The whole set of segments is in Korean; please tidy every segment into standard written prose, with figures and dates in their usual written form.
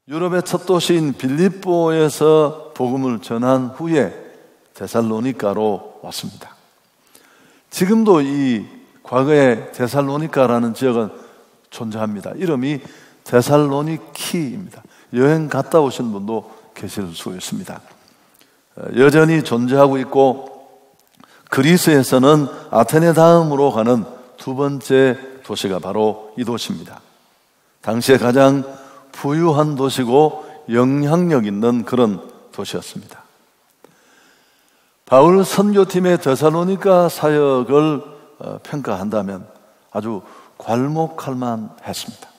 유럽의 첫 도시인 빌립보에서 복음을 전한 후에 데살로니가로 왔습니다. 지금도 이 과거에 데살로니가라는 지역은 존재합니다. 이름이 데살로니키입니다. 여행 갔다 오신 분도 계실 수 있습니다. 여전히 존재하고 있고 그리스에서는 아테네 다음으로 가는 두 번째 도시가 바로 이 도시입니다. 당시에 가장 부유한 도시고 영향력 있는 그런 도시였습니다. 바울 선교팀의 데살로니가 사역을 평가한다면 아주 괄목할 만했습니다.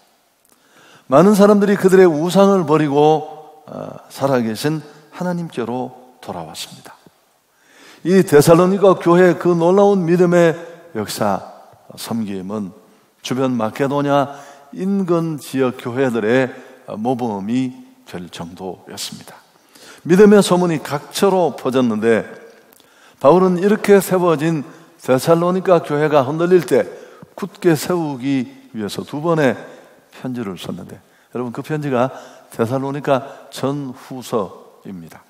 많은 사람들이 그들의 우상을 버리고 살아계신 하나님께로 돌아왔습니다. 이 데살로니가 교회의 그 놀라운 믿음의 역사, 섬김은 주변 마케도냐 인근 지역 교회들의 모범이 될 정도였습니다. 믿음의 소문이 각처로 퍼졌는데 바울은 이렇게 세워진 데살로니가 교회가 흔들릴 때 굳게 세우기 위해서 두 번의 편지를 썼는데, 여러분 그 편지가 데살로니가 전후서입니다.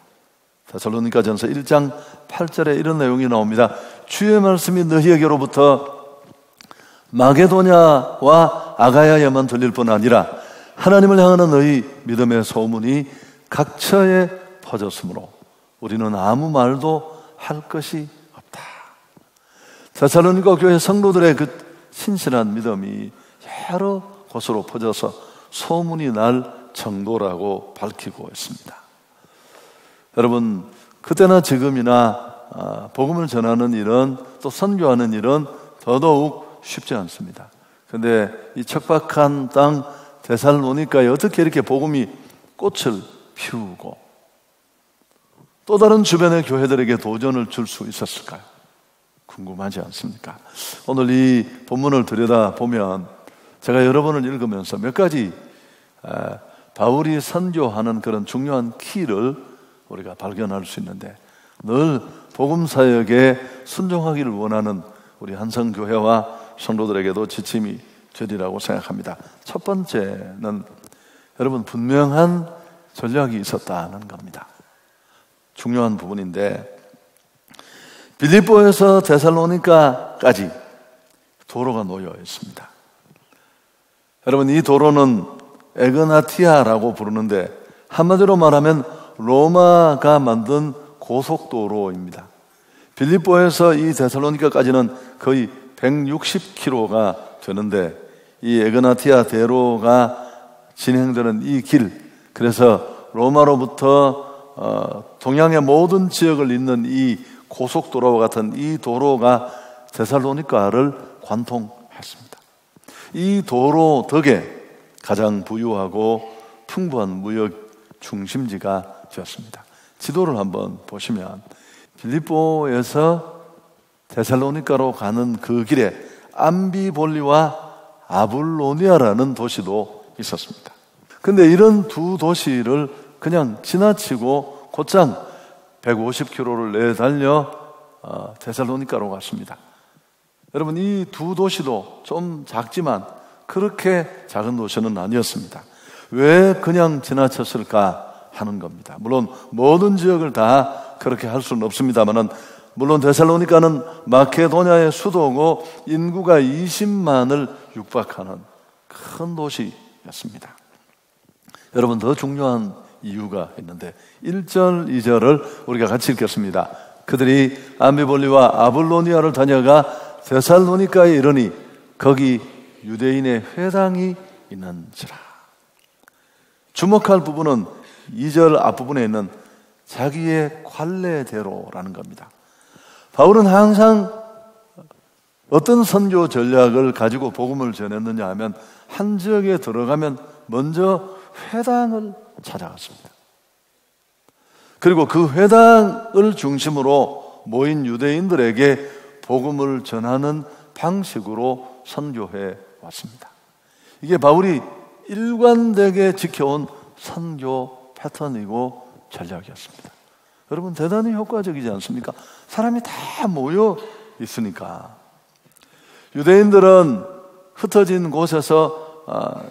데살로니가 전서 1장 8절에 이런 내용이 나옵니다. 주의 말씀이 너희에게로부터 마게도냐와 아가야에만 들릴 뿐 아니라 하나님을 향하는 너희 믿음의 소문이 각처에 퍼졌으므로 우리는 아무 말도 할 것이 없다. 데살로니가 교회 성도들의 그 신실한 믿음이 여러 곳으로 퍼져서 소문이 날 정도라고 밝히고 있습니다. 여러분, 그때나 지금이나 복음을 전하는 일은, 또 선교하는 일은 더더욱 쉽지 않습니다. 그런데 이 척박한 땅 데살로니가에 어떻게 이렇게 복음이 꽃을 피우고 또 다른 주변의 교회들에게 도전을 줄 수 있었을까요? 궁금하지 않습니까? 오늘 이 본문을 들여다보면 제가 여러 번을 읽으면서 몇 가지 바울이 선교하는 그런 중요한 키를 우리가 발견할 수 있는데, 늘 복음 사역에 순종하기를 원하는 우리 한성교회와 성도들에게도 지침이 되리라고 생각합니다. 첫 번째는 여러분, 분명한 전략이 있었다는 겁니다. 중요한 부분인데, 빌립보에서 데살로니가까지 도로가 놓여 있습니다. 여러분, 이 도로는 에그나티아라고 부르는데 한마디로 말하면 로마가 만든 고속도로입니다. 빌립보에서 이 데살로니가까지는 거의 160km가 되는데, 이 에그나티아 대로가 진행되는 이 길, 그래서 로마로부터 동양의 모든 지역을 잇는 이 고속도로와 같은 이 도로가 데살로니가를 관통했습니다. 이 도로 덕에 가장 부유하고 풍부한 무역 중심지가 되었습니다. 지도를 한번 보시면 빌립보에서 데살로니가로 가는 그 길에 암비볼리와 아불로니아라는 도시도 있었습니다. 그런데 이런 두 도시를 그냥 지나치고 곧장 150km를 내달려 데살로니가로 갔습니다. 여러분, 이 두 도시도 좀 작지만 그렇게 작은 도시는 아니었습니다. 왜 그냥 지나쳤을까 하는 겁니다. 물론 모든 지역을 다 그렇게 할 수는 없습니다만은, 물론 데살로니가는 마케도냐의 수도고 인구가 20만을 육박하는 큰 도시였습니다. 여러분, 더 중요한 이유가 있는데 1절, 2절을 우리가 같이 읽겠습니다. 그들이 암비볼리와 아불로니아를 다녀가 데살로니가에 이르니 거기 유대인의 회당이 있는지라. 주목할 부분은 2절 앞부분에 있는 자기의 관례대로라는 겁니다. 바울은 항상 어떤 선교 전략을 가지고 복음을 전했느냐 하면, 한 지역에 들어가면 먼저 회당을 찾아갔습니다. 그리고 그 회당을 중심으로 모인 유대인들에게 복음을 전하는 방식으로 선교해 왔습니다. 이게 바울이 일관되게 지켜온 선교 패턴이고 전략이었습니다. 여러분, 대단히 효과적이지 않습니까? 사람이 다 모여 있으니까. 유대인들은 흩어진 곳에서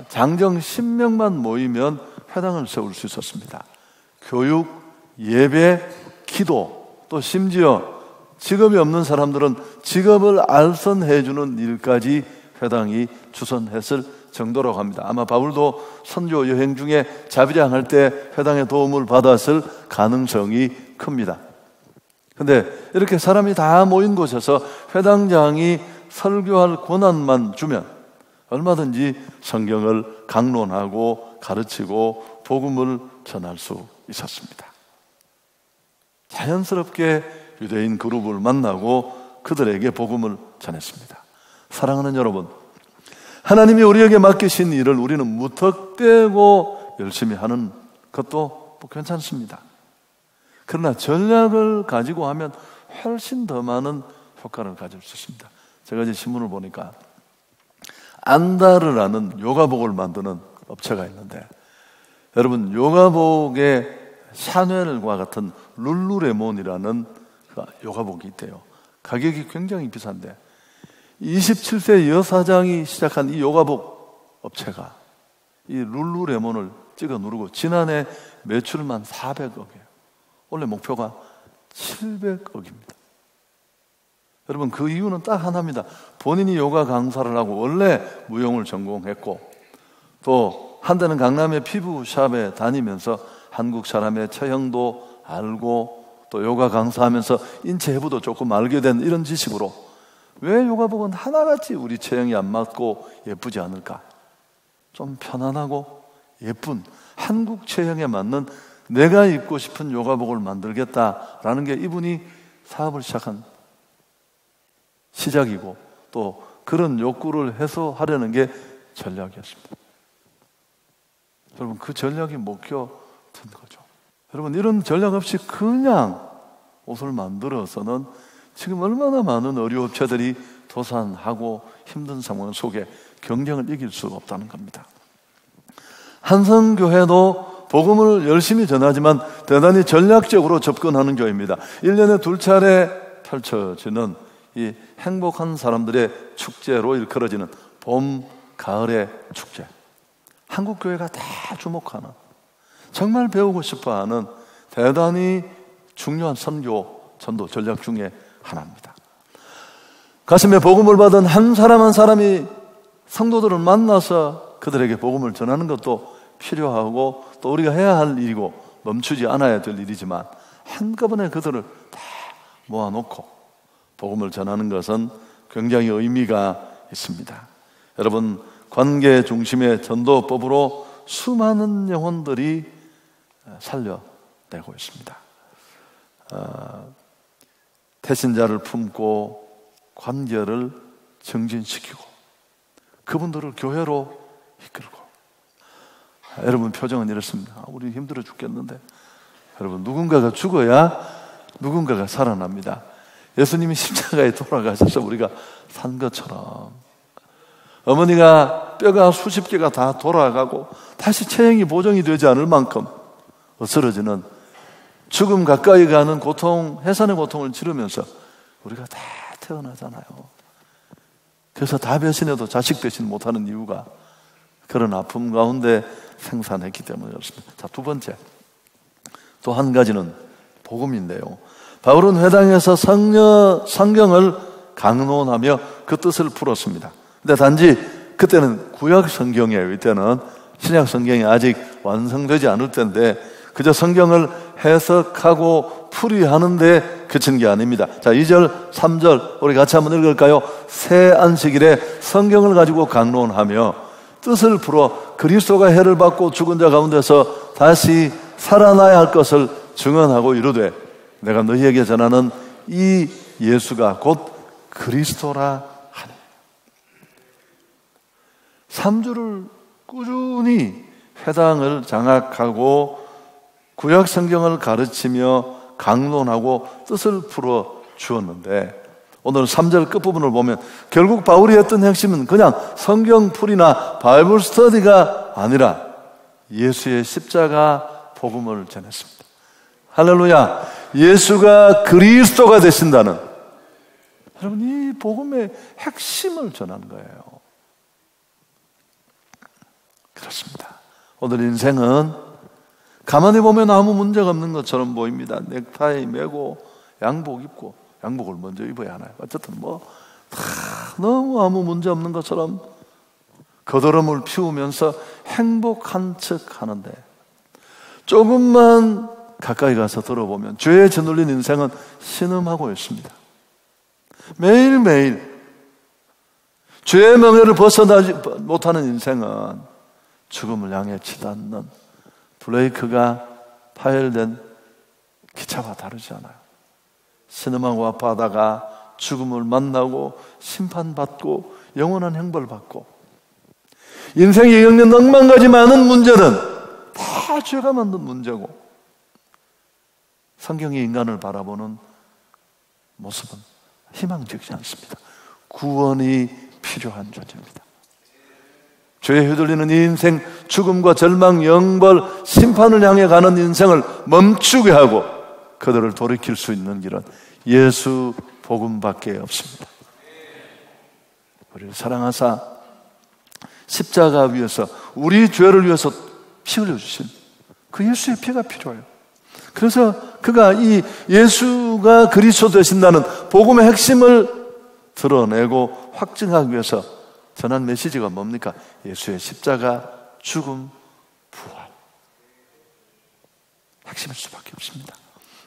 장정 10명만 모이면 회당을 세울 수 있었습니다. 교육, 예배, 기도, 또 심지어 직업이 없는 사람들은 직업을 알선해주는 일까지 회당이 주선했을 정도라고 합니다. 아마 바울도 선교 여행 중에 자비량할 때 회당의 도움을 받았을 가능성이 큽니다. 근데 이렇게 사람이 다 모인 곳에서 회당장이 설교할 권한만 주면 얼마든지 성경을 강론하고 가르치고 복음을 전할 수 있었습니다. 자연스럽게 유대인 그룹을 만나고 그들에게 복음을 전했습니다. 사랑하는 여러분, 하나님이 우리에게 맡기신 일을 우리는 무턱대고 열심히 하는 것도 괜찮습니다. 그러나 전략을 가지고 하면 훨씬 더 많은 효과를 가질 수 있습니다. 제가 이제 신문을 보니까 안다르라는 요가복을 만드는 업체가 있는데, 여러분, 요가복의 샤넬과 같은 룰루레몬이라는 요가복이 있대요. 가격이 굉장히 비싼데 27세 여사장이 시작한 이 요가복 업체가 이 룰루레몬을 찍어 누르고 지난해 매출만 400억이에요. 원래 목표가 700억입니다. 여러분, 그 이유는 딱 하나입니다. 본인이 요가 강사를 하고 원래 무용을 전공했고, 또 한때는 강남의 피부샵에 다니면서 한국 사람의 처형도 알고 또 요가 강사하면서 인체 해부도 조금 알게 된 이런 지식으로 왜 요가복은 하나같이 우리 체형이 안 맞고 예쁘지 않을까? 좀 편안하고 예쁜 한국 체형에 맞는 내가 입고 싶은 요가복을 만들겠다라는 게 이분이 사업을 시작한 시작이고, 또 그런 욕구를 해소하려는 게 전략이었습니다. 여러분, 그 전략이 먹혀든 거죠. 여러분, 이런 전략 없이 그냥 옷을 만들어서는 지금 얼마나 많은 의류업체들이 도산하고 힘든 상황 속에 경쟁을 이길 수가 없다는 겁니다. 한성교회도 복음을 열심히 전하지만 대단히 전략적으로 접근하는 교회입니다. 1년에 2차례 펼쳐지는 이 행복한 사람들의 축제로 일컬어지는 봄, 가을의 축제. 한국 교회가 다 주목하는, 정말 배우고 싶어하는 대단히 중요한 선교, 전도 전략 중에 하나입니다. 가슴에 복음을 받은 한 사람 한 사람이 성도들을 만나서 그들에게 복음을 전하는 것도 필요하고 또 우리가 해야 할 일이고 멈추지 않아야 될 일이지만, 한꺼번에 그들을 다 모아놓고 복음을 전하는 것은 굉장히 의미가 있습니다. 여러분, 관계 중심의 전도법으로 수많은 영혼들이 살려내고 있습니다. 태신자를 품고 관계를 정진시키고 그분들을 교회로 이끌고. 여러분, 표정은 이렇습니다. 우리 힘들어 죽겠는데. 여러분, 누군가가 죽어야 누군가가 살아납니다. 예수님이 십자가에 돌아가셔서 우리가 산 것처럼 어머니가 뼈가 수십 개가 다 돌아가고 다시 체형이 보정이 되지 않을 만큼 어스러지는 죽음 가까이 가는 고통, 해산의 고통을 치르면서 우리가 다 태어나잖아요. 그래서 다 배신해도 자식 배신 못하는 이유가 그런 아픔 가운데 생산했기 때문이었습니다. 자, 두 번째, 또 한 가지는 복음인데요. 바울은 회당에서 성경을 강론하며 그 뜻을 풀었습니다. 근데 단지 그때는 구약 성경이에요. 이때는 신약 성경이 아직 완성되지 않을 때인데 그저 성경을 해석하고 풀이하는 데 그친 게 아닙니다. 자, 2절, 3절 우리 같이 한번 읽을까요? 새 안식일에 성경을 가지고 강론하며 뜻을 풀어 그리스도가 해를 받고 죽은 자 가운데서 다시 살아나야 할 것을 증언하고 이르되 내가 너희에게 전하는 이 예수가 곧 그리스도라 하니. 3주를 꾸준히 회당을 장악하고 구약 성경을 가르치며 강론하고 뜻을 풀어 주었는데, 오늘 3절 끝부분을 보면 결국 바울이 했던 핵심은 그냥 성경 풀이나 바이블 스터디가 아니라 예수의 십자가 복음을 전했습니다. 할렐루야. 예수가 그리스도가 되신다는, 여러분, 이 복음의 핵심을 전한 거예요. 그렇습니다. 오늘 인생은 가만히 보면 아무 문제가 없는 것처럼 보입니다. 넥타이 매고 양복 입고, 양복을 먼저 입어야 하나요? 어쨌든 다 너무 아무 문제 없는 것처럼 거드름을 피우면서 행복한 척 하는데, 조금만 가까이 가서 들어보면 죄에 짓눌린 인생은 신음하고 있습니다. 매일매일 죄의 멍에를 벗어나지 못하는 인생은 죽음을 향해 치닫는 브레이크가 파열된 기차와 다르지 않아요. 신음하고 아파하다가 죽음을 만나고 심판받고 영원한 형벌을 받고, 인생에 겪는 억만 가지 많은 문제는 다 죄가 만든 문제고, 성경이 인간을 바라보는 모습은 희망적이지 않습니다. 구원이 필요한 존재입니다. 죄에 휘둘리는 이 인생, 죽음과 절망, 영벌, 심판을 향해 가는 인생을 멈추게 하고 그들을 돌이킬 수 있는 길은 예수 복음밖에 없습니다. 우리를 사랑하사 십자가 위에서 우리 죄를 위해서 피 흘려주신 그 예수의 피가 필요해요. 그래서 그가 이 예수가 그리스도 되신다는 복음의 핵심을 드러내고 확증하기 위해서 전한 메시지가 뭡니까? 예수의 십자가, 죽음, 부활. 핵심일 수밖에 없습니다.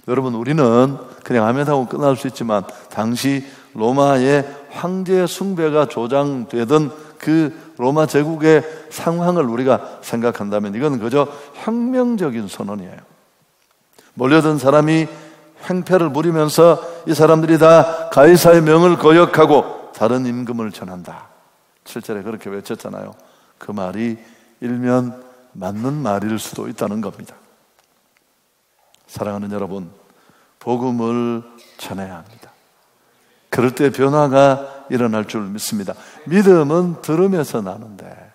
여러분, 우리는 그냥 아멘하고 끝날 수 있지만 당시 로마의 황제 숭배가 조장되던 그 로마 제국의 상황을 우리가 생각한다면 이건 그저 혁명적인 선언이에요. 몰려든 사람이 횡패를 부리면서 이 사람들이 다 가이사의 명을 거역하고 다른 임금을 전한다. 7절에 그렇게 외쳤잖아요. 그 말이 일면 맞는 말일 수도 있다는 겁니다. 사랑하는 여러분, 복음을 전해야 합니다. 그럴 때 변화가 일어날 줄 믿습니다. 믿음은 들음에서 나는데,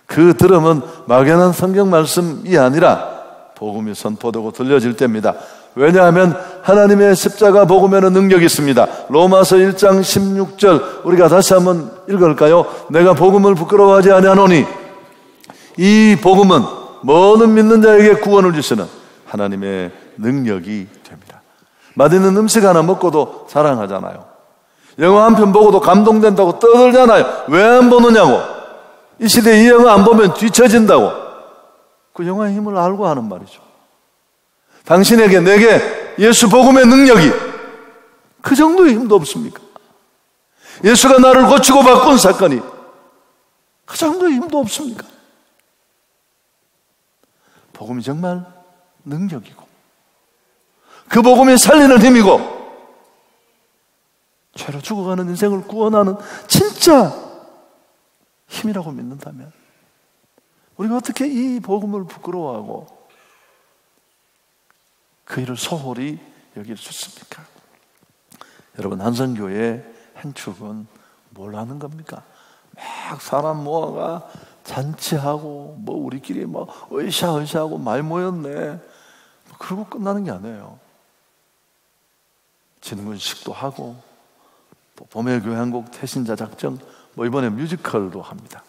그 들음은 막연한 성경 말씀이 아니라 복음이 선포되고 들려질 때입니다. 왜냐하면 하나님의 십자가 복음에는 능력이 있습니다. 로마서 1장 16절 우리가 다시 한번 읽을까요? 내가 복음을 부끄러워하지 아니하노니 이 복음은 모든 믿는 자에게 구원을 주시는 하나님의 능력이 됩니다. 맛있는 음식 하나 먹고도 자랑하잖아요. 영화 한 편 보고도 감동된다고 떠들잖아요. 왜 안 보느냐고. 이 시대에 이 영화 안 보면 뒤처진다고. 그 영화의 힘을 알고 하는 말이죠. 당신에게, 내게 예수 복음의 능력이 그 정도의 힘도 없습니까? 예수가 나를 고치고 바꾼 사건이 그 정도의 힘도 없습니까? 복음이 정말 능력이고 그 복음이 살리는 힘이고 죄로 죽어가는 인생을 구원하는 진짜 힘이라고 믿는다면 우리가 어떻게 이 복음을 부끄러워하고 그 일을 소홀히 여길 수 있습니까? 여러분, 한성교회 행축은 뭘 하는 겁니까? 막 사람 모아가 잔치하고 우리끼리 으쌰으쌰하고 많이 모였네, 그러고 끝나는 게 아니에요. 진문식도 하고 또 봄의 교향곡 태신자 작정, 이번에 뮤지컬도 합니다.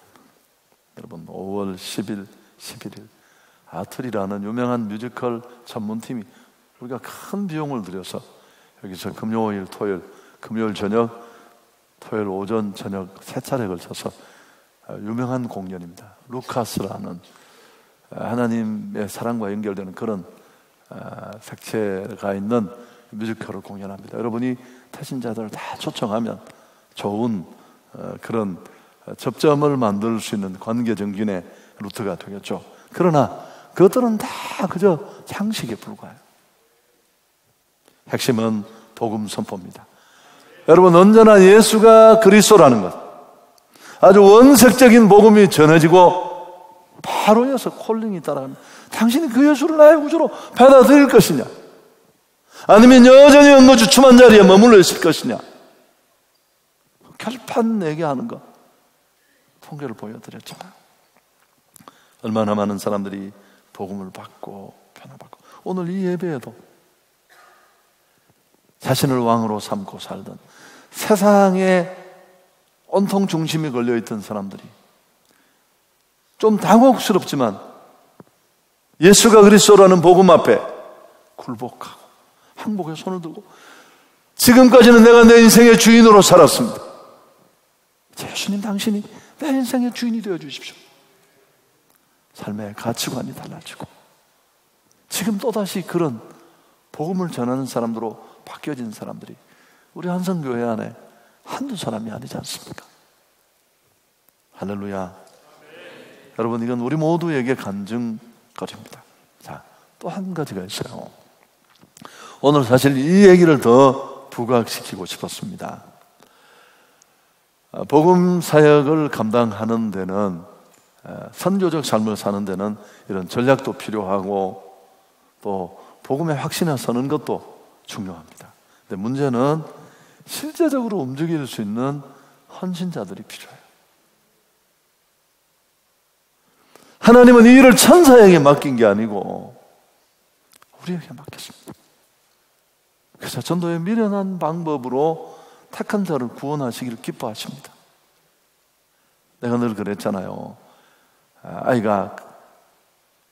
여러분, 5월 10일, 11일 아틀이라는 유명한 뮤지컬 전문팀이 우리가 큰 비용을 들여서 여기서 금요일, 토요일, 금요일 저녁, 토요일 오전, 저녁 3차례에 걸쳐서 유명한 공연입니다. 루카스라는 하나님의 사랑과 연결되는 그런 색채가 있는 뮤지컬을 공연합니다. 여러분이 태신자들을 다 초청하면 좋은 그런 접점을 만들 수 있는 관계 정진의 루트가 되겠죠. 그러나 그것들은 다 그저 상식에 불과해요. 핵심은 복음 선포입니다. 여러분, 언제나 예수가 그리스도라는 것, 아주 원색적인 복음이 전해지고 바로 이어서 콜링이 따라갑니다. 당신이 그 예수를 나의 구주로 받아들일 것이냐, 아니면 여전히 엉거주춤한 자리에 머물러 있을 것이냐, 결판 내게 하는 것 통계를 보여드렸잖아요. 얼마나 많은 사람들이 복음을 받고 변화받고, 오늘 이 예배에도 자신을 왕으로 삼고 살던, 세상에 온통 중심이 걸려있던 사람들이 좀 당혹스럽지만 예수가 그리스도라는 복음 앞에 굴복하고 항복에 손을 들고, 지금까지는 내가 내 인생의 주인으로 살았습니다. 예수님, 당신이 내 인생의 주인이 되어 주십시오. 삶의 가치관이 달라지고, 지금 또다시 그런 복음을 전하는 사람들로 바뀌어진 사람들이 우리 한성교회 안에 한두 사람이 아니지 않습니까? 할렐루야. 여러분, 이건 우리 모두에게 간증거리입니다. 자, 또 한 가지가 있어요. 오늘 사실 이 얘기를 더 부각시키고 싶었습니다. 복음 사역을 감당하는 데는, 선교적 삶을 사는 데는 이런 전략도 필요하고 또 복음의 확신에 서는 것도 중요합니다. 근데 문제는 실제적으로 움직일 수 있는 헌신자들이 필요해요. 하나님은 이 일을 천사에게 맡긴 게 아니고 우리에게 맡겼습니다. 그래서 전도의 미련한 방법으로 택한 자를 구원하시기를 기뻐하십니다. 내가 늘 그랬잖아요. 아이가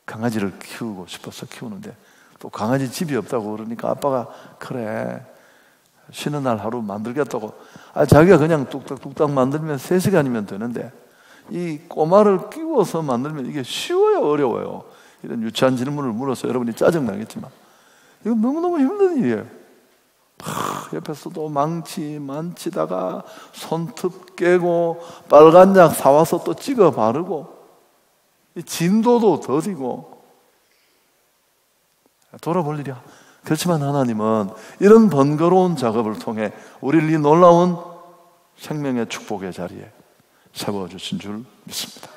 강아지를 키우고 싶어서 키우는데 또 강아지 집이 없다고 그러니까 아빠가 그래, 쉬는 날 하루 만들겠다고. 자기가 그냥 뚝딱뚝딱 만들면 3시간이면 되는데 이 꼬마를 끼워서 만들면 이게 쉬워요, 어려워요? 이런 유치한 질문을 물어서 여러분이 짜증나겠지만 이건 너무너무 힘든 일이에요. 옆에서도 망치 만치다가 손톱 깨고 빨간 약 사와서 또 찍어 바르고 진도도 더디고 돌아볼 일이야. 그렇지만 하나님은 이런 번거로운 작업을 통해 우리를 이 놀라운 생명의 축복의 자리에 세워주신 줄 믿습니다.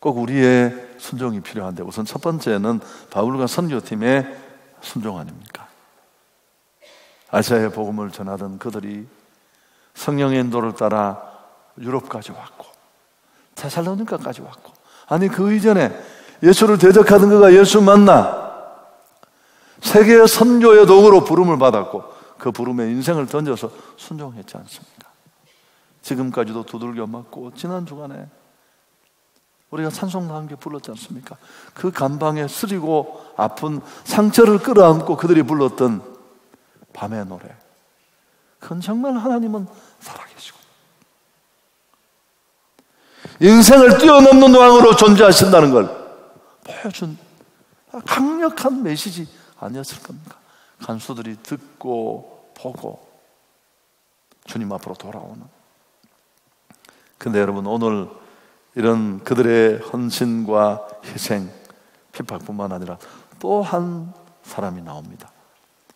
꼭 우리의 순종이 필요한데, 우선 첫 번째는 바울과 선교팀의 순종 아닙니까? 아시아의 복음을 전하던 그들이 성령의 인도를 따라 유럽까지 왔고 데살로니가까지 왔고, 아니 그 이전에 예수를 대적하던 그가 예수 만나 세계 선교의 도구로 부름을 받았고 그 부름에 인생을 던져서 순종했지 않습니까? 지금까지도 두들겨 맞고, 지난 주간에 우리가 찬송도 함께 불렀지 않습니까? 그 감방에 쓰리고 아픈 상처를 끌어안고 그들이 불렀던 밤의 노래, 그건 정말 하나님은 살아계시고 인생을 뛰어넘는 왕으로 존재하신다는 걸 보여준 강력한 메시지 아니었을 겁니까? 간수들이 듣고 보고 주님 앞으로 돌아오는. 근데 여러분, 오늘 이런 그들의 헌신과 희생, 핍박뿐만 아니라 또 한 사람이 나옵니다.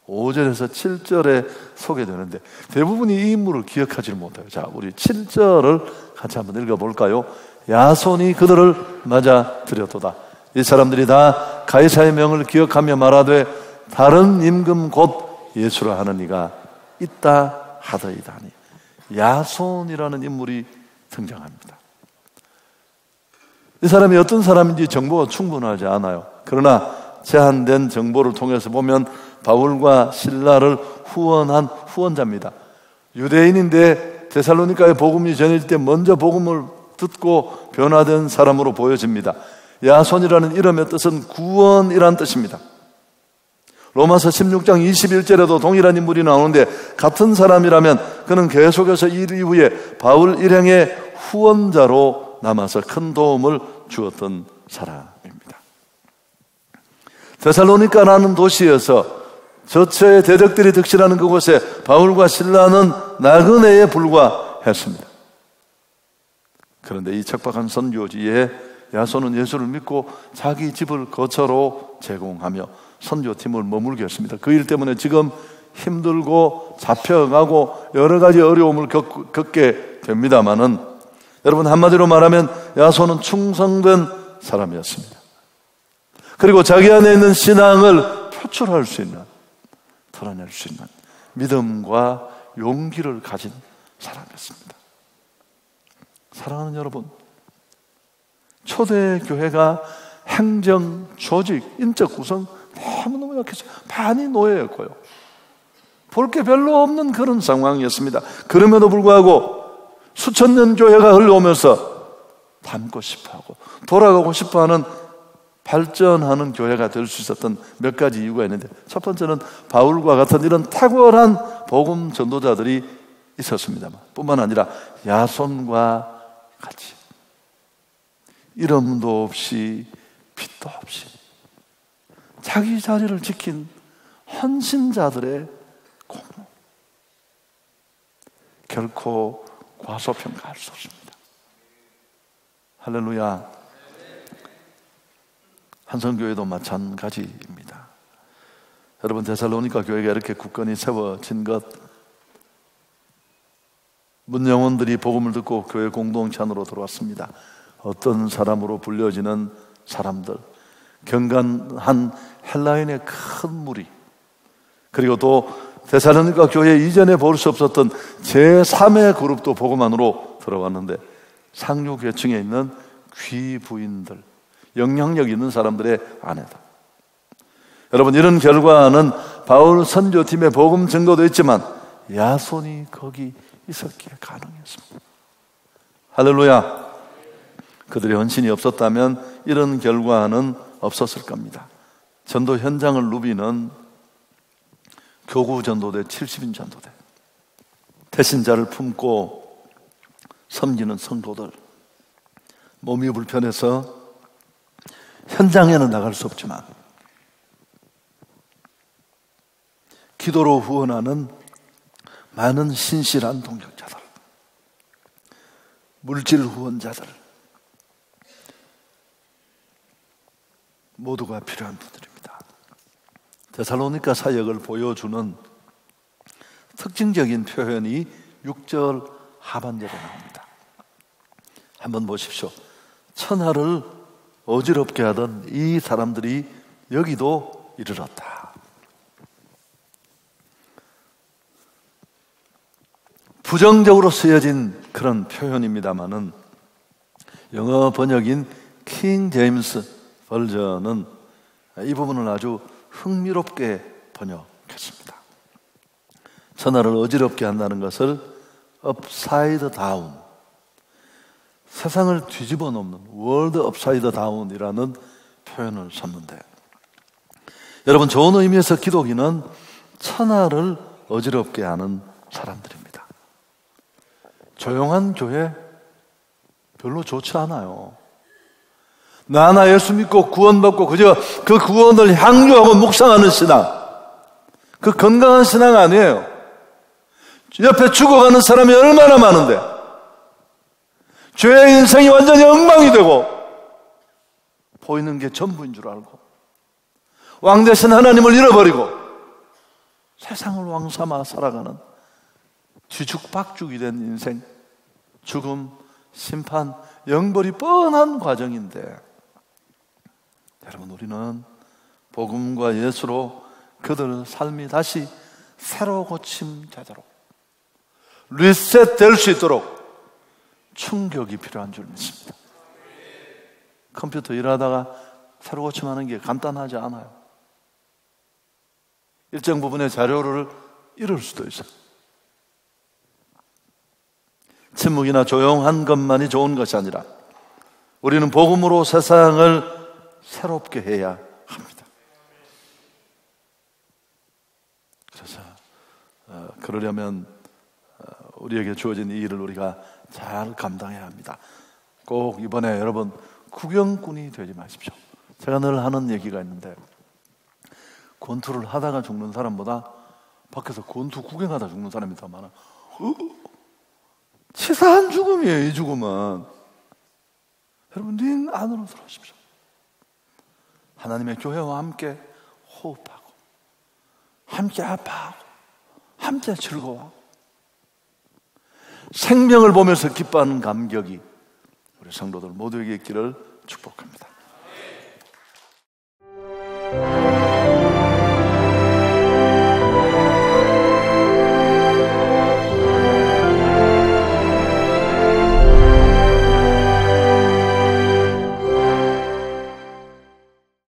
5절에서 7절에 소개되는데 대부분이 이 인물을 기억하지 못해요. 자, 우리 7절을 같이 한번 읽어볼까요? 야손이 그들을 맞아 들였도다. 이 사람들이 다 가이사의 명을 기억하며 말하되 다른 임금 곧 예수라 하는 이가 있다 하더이다니. 야손이라는 인물이 등장합니다. 이 사람이 어떤 사람인지 정보가 충분하지 않아요. 그러나 제한된 정보를 통해서 보면 바울과 실라를 후원한 후원자입니다. 유대인인데 데살로니가의 복음이 전해질 때 먼저 복음을 듣고 변화된 사람으로 보여집니다. 야손이라는 이름의 뜻은 구원이라는 뜻입니다. 로마서 16장 21절에도 동일한 인물이 나오는데 같은 사람이라면 그는 계속해서 이 이후에 바울 일행의 후원자로 남아서 큰 도움을 주었던 사람입니다. 데살로니가라는 도시에서 저처의 대적들이 득실하는 그곳에 바울과 실라는 나그네에 불과했습니다. 그런데 이 척박한 선교지에 야손은 예수를 믿고 자기 집을 거처로 제공하며 선교팀을 머물게 했습니다. 그 일 때문에 지금 힘들고 잡혀가고 여러 가지 어려움을 겪게 됩니다마는, 여러분, 한마디로 말하면 야손은 충성된 사람이었습니다. 그리고 자기 안에 있는 신앙을 표출할 수 있는, 드러낼 수 있는 믿음과 용기를 가진 사람이었습니다. 사랑하는 여러분, 초대교회가 행정, 조직, 인적 구성 너무너무 약했어요. 반이 노예였고요. 볼 게 별로 없는 그런 상황이었습니다. 그럼에도 불구하고 수천 년 교회가 흘러오면서 닮고 싶어하고 돌아가고 싶어하는 발전하는 교회가 될 수 있었던 몇 가지 이유가 있는데, 첫 번째는 바울과 같은 이런 탁월한 복음 전도자들이 있었습니다만 뿐만 아니라 야손과 같이 이름도 없이 빛도 없이 자기 자리를 지킨 헌신자들의 공로, 결코 과소평가할 수 없습니다. 할렐루야. 한성교회도 마찬가지입니다. 여러분, 데살로니가 교회가 이렇게 굳건히 세워진 것, 문영혼들이 복음을 듣고 교회 공동체 안으로 들어왔습니다. 어떤 사람으로 불려지는 사람들, 경건한 헬라인의 큰 무리, 그리고 또 데살로니가 교회 이전에 볼 수 없었던 제3의 그룹도 복음 안으로 들어왔는데, 상류계층에 있는 귀부인들, 영향력 있는 사람들의 아내다. 여러분, 이런 결과는 바울 선교팀의 복음 증거도 있지만 야손이 거기 있었기에 가능했습니다. 할렐루야. 그들의 헌신이 없었다면 이런 결과는 없었을 겁니다. 전도 현장을 누비는 교구 전도대, 70인 전도대, 태신자를 품고 섬기는 성도들, 몸이 불편해서 현장에는 나갈 수 없지만 기도로 후원하는 많은 신실한 동역자들, 물질 후원자들, 모두가 필요한 분들입니다. 데살로니가 사역을 보여주는 특징적인 표현이 6절 하반절에 나옵니다. 한번 보십시오. 천하를 어지럽게 하던 이 사람들이 여기도 이르렀다. 부정적으로 쓰여진 그런 표현입니다마는 영어 번역인 킹 제임스 버전은 이 부분을 아주 흥미롭게 번역했습니다. 천하를 어지럽게 한다는 것을 upside down, 세상을 뒤집어 놓는 world upside down이라는 표현을 썼는데, 여러분, 좋은 의미에서 기독인은 천하를 어지럽게 하는 사람들입니다. 조용한 교회 별로 좋지 않아요. 나 하나 예수 믿고 구원받고 그저 그 구원을 향유하고 묵상하는 신앙, 그 건강한 신앙 아니에요. 옆에 죽어가는 사람이 얼마나 많은데 죄의 인생이 완전히 엉망이 되고 보이는 게 전부인 줄 알고 왕 대신 하나님을 잃어버리고 세상을 왕 삼아 살아가는 뒤죽박죽이 된 인생, 죽음, 심판, 영벌이 뻔한 과정인데, 여러분, 우리는 복음과 예수로 그들의 삶이 다시 새로 고침되도록, 리셋될 수 있도록 충격이 필요한 줄 믿습니다. 컴퓨터 일하다가 새로 고침하는 게 간단하지 않아요. 일정 부분의 자료를 잃을 수도 있어요. 침묵이나 조용한 것만이 좋은 것이 아니라 우리는 복음으로 세상을 새롭게 해야 합니다. 그래서 그러려면 우리에게 주어진 이 일을 우리가 잘 감당해야 합니다. 꼭 이번에 여러분 구경꾼이 되지 마십시오. 제가 늘 하는 얘기가 있는데, 권투를 하다가 죽는 사람보다 밖에서 권투 구경하다 죽는 사람이 더 많아. 치사한 죽음이에요, 이 죽음은. 여러분, 링 안으로 들어오십시오. 하나님의 교회와 함께 호흡하고, 함께 아파하고, 함께 즐거워하고, 생명을 보면서 기뻐하는 감격이 우리 성도들 모두에게 있기를 축복합니다.